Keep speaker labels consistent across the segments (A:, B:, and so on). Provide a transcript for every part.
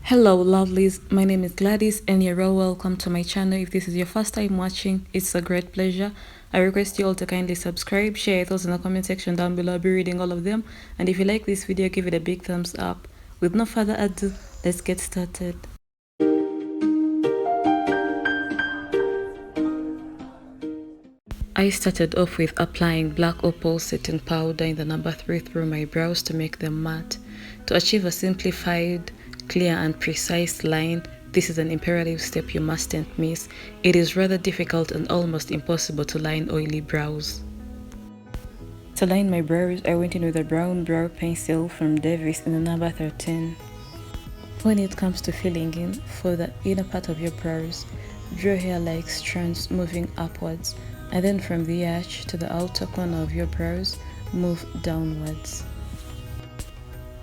A: Hello lovelies, my name is Gladys and you're all welcome to my channel. If this is your first time watching, it's a great pleasure. I request you all to kindly subscribe, share your thoughts in the comment section down below. I'll be reading all of them, and if you like this video, give it a big thumbs up. With no further ado, let's get started. I started off with applying black opal setting powder in the number 3 through my brows to make them matte. To achieve a simplified, clear and precise line, this is an imperative step you mustn't miss. It is rather difficult and almost impossible to line oily brows. To line my brows, I went in with a brown brow pencil from Davis in the number 13. When it comes to filling in, for the inner part of your brows, draw hair-like strands moving upwards, and then from the arch to the outer corner of your brows, move downwards.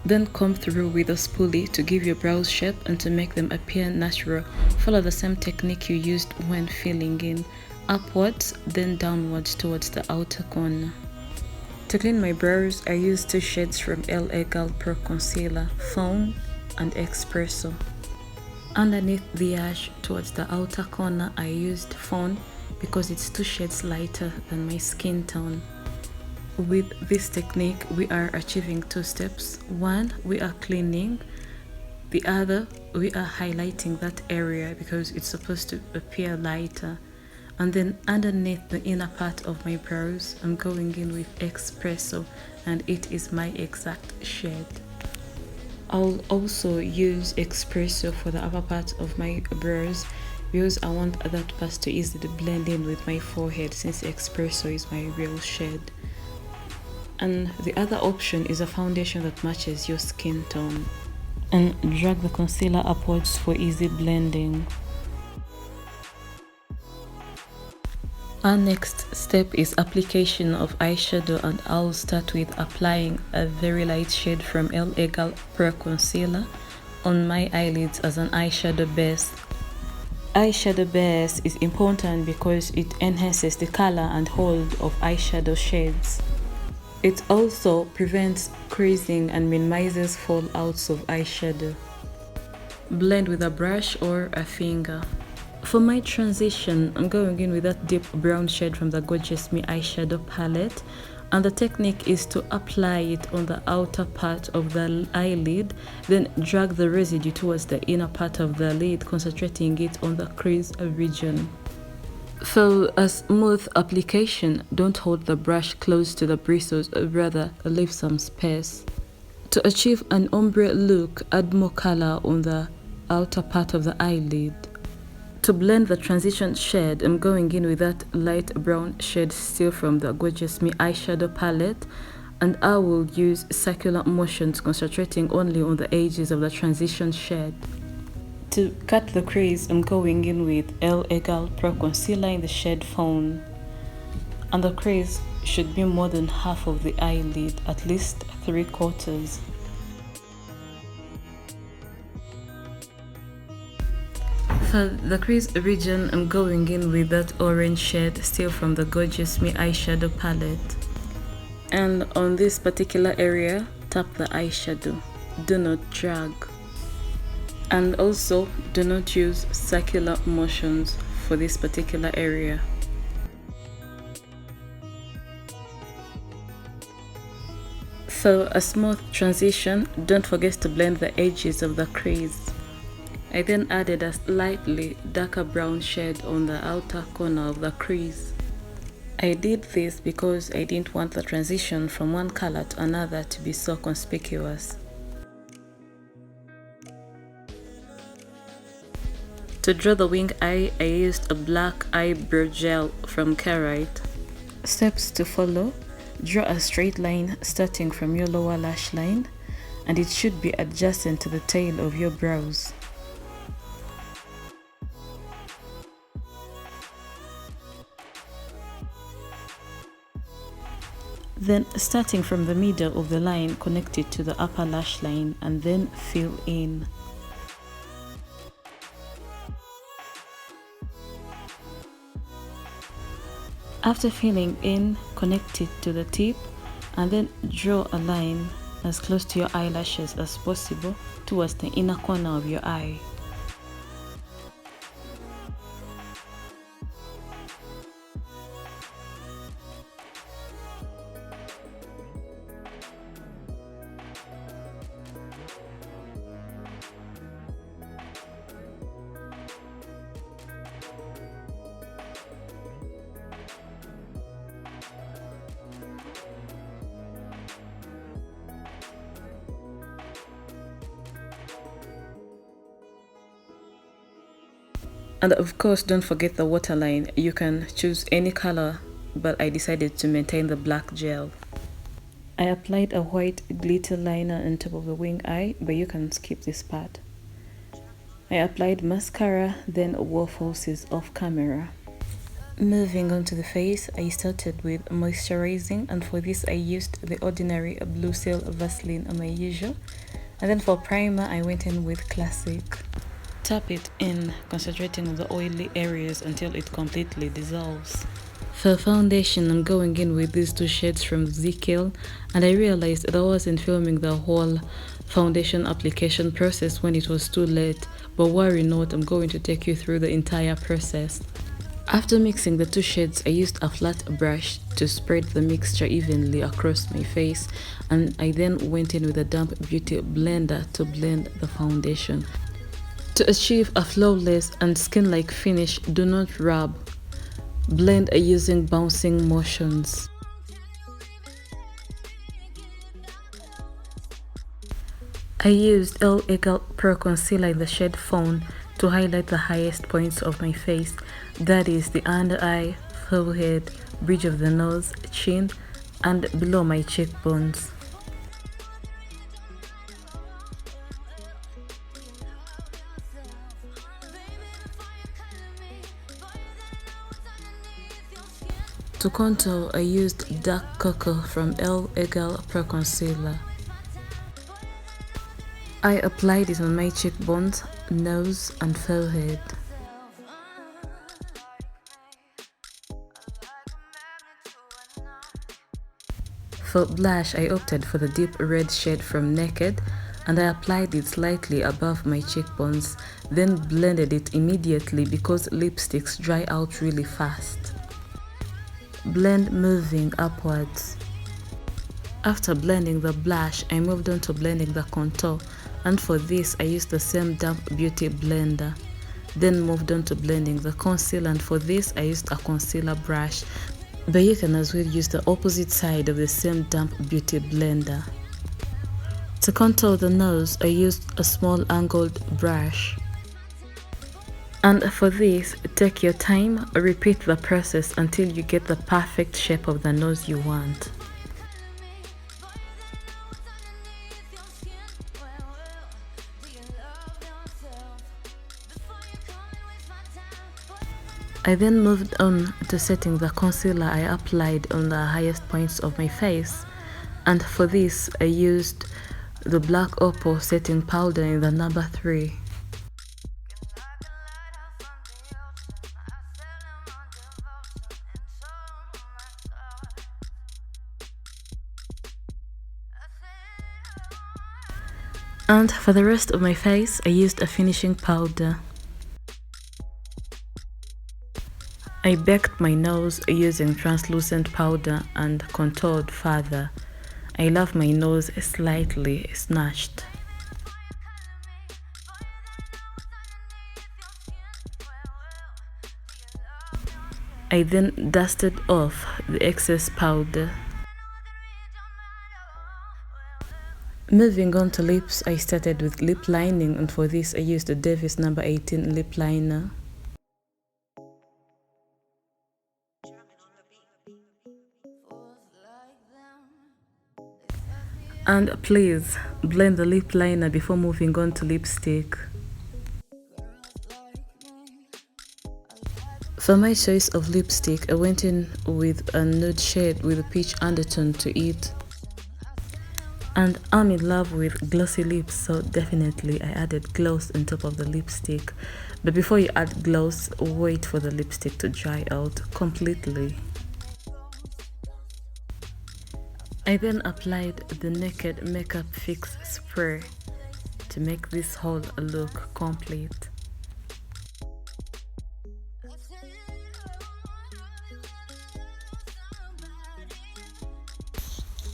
A: Then comb through with a spoolie to give your brows shape and to make them appear natural. Follow the same technique you used when filling in, upwards then downwards towards the outer corner. To clean my brows, I used 2 shades from LA Girl Pro Concealer, Fawn Expresso. Underneath the arch towards the outer corner, I used Fawn because it's 2 shades lighter than my skin tone. With this technique, we are achieving 2 steps. One, we are cleaning. The other, we are highlighting that area because it's supposed to appear lighter. And then underneath the inner part of my brows, I'm going in with Espresso, and it is my exact shade. I'll also use Espresso for the upper part of my brows because I want that part to easily blend in with my forehead, since Espresso is my real shade. And the other option is a foundation that matches your skin tone. And drag the concealer upwards for easy blending. Our next step is application of eyeshadow, and I'll start with applying a very light shade from LA Girl Pro Concealer on my eyelids as an eyeshadow base. Eyeshadow base is important because it enhances the color and hold of eyeshadow shades. It also prevents creasing and minimizes fallouts of eyeshadow. Blend with a brush or a finger. For my transition, I'm going in with that deep brown shade from the Gorgeous Me eyeshadow palette, and the technique is to apply it on the outer part of the eyelid, then drag the residue towards the inner part of the lid, concentrating it on the crease region. For a smooth application, don't hold the brush close to the bristles, rather leave some space. To achieve an ombre look, add more color on the outer part of the eyelid. To blend the transition shade, I'm going in with that light brown shade still from the Gorgeous Me eyeshadow palette, and I will use circular motions, concentrating only on the edges of the transition shade. To cut the crease, I'm going in with LA Girl Pro Concealer in the shade Fawn. And the crease should be more than half of the eyelid, at least 3/4. For the crease region, I'm going in with that orange shade still from the Gorgeous Me eyeshadow palette. And on this particular area, tap the eyeshadow. Do not drag. And also, do not use circular motions for this particular area. For a smooth transition, don't forget to blend the edges of the crease. I then added a slightly darker brown shade on the outer corner of the crease. I did this because I didn't want the transition from one color to another to be so conspicuous. To draw the wing eye, I used a black eyebrow gel from Karite. Steps to follow: draw a straight line starting from your lower lash line, and it should be adjacent to the tail of your brows. Then, starting from the middle of the line, connect it to the upper lash line and then fill in. After filling in, connect it to the tip and then draw a line as close to your eyelashes as possible towards the inner corner of your eye. And of course, don't forget the waterline. You can choose any color, but I decided to maintain the black gel. I applied a white glitter liner on top of the wing eye, but you can skip this part. I applied mascara, then wore falsies off camera. Moving on to the face, I started with moisturizing, and for this I used the ordinary Blue Seal Vaseline on my usual. And then for primer, I went in with Classic. Tap it in, concentrating on the oily areas until it completely dissolves. For foundation, I'm going in with these two shades from Zikel, and I realized that I wasn't filming the whole foundation application process when it was too late, but worry not, I'm going to take you through the entire process. After mixing the two shades, I used a flat brush to spread the mixture evenly across my face, and I then went in with a damp beauty blender to blend the foundation. To achieve a flawless and skin-like finish, do not rub. Blend using bouncing motions. I used Opal Pro Concealer in the shade Fawn to highlight the highest points of my face, that is the under eye, forehead, bridge of the nose, chin, and below my cheekbones. To contour, I used Dark Cocoa from Opal Pro Concealer. I applied it on my cheekbones, nose, and forehead. For blush, I opted for the deep red shade from Naked, and I applied it slightly above my cheekbones, then blended it immediately because lipsticks dry out really fast. Blend moving upwards. After blending the blush, I moved on to blending the contour, and for this I used the same damp beauty blender. Then moved on to blending the concealer, and for this I used a concealer brush, but you can as well use the opposite side of the same damp beauty blender. To contour the nose, I used a small angled brush. And for this, take your time, repeat the process until you get the perfect shape of the nose you want. I then moved on to setting the concealer I applied on the highest points of my face, and for this I used the Black Opal setting powder in the number 3. And for the rest of my face, I used a finishing powder. I baked my nose using translucent powder and contoured further. I love my nose slightly snatched. I then dusted off the excess powder. Moving on to lips, I started with lip lining, and for this I used the Davis number 18 lip liner. And please blend the lip liner before moving on to lipstick. For my choice of lipstick, I went in with a nude shade with a peach undertone to it. And I'm in love with glossy lips, so definitely I added gloss on top of the lipstick. But before you add gloss, wait for the lipstick to dry out completely. I then applied the Naked Makeup Fix Spray to make this whole look complete.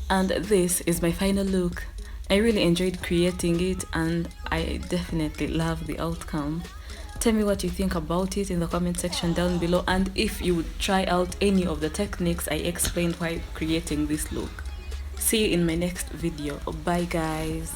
A: And this is my final look. I really enjoyed creating it and I definitely love the outcome. Tell me what you think about it in the comment section down below, and if you would try out any of the techniques I explained while creating this look. See you in my next video. Bye guys.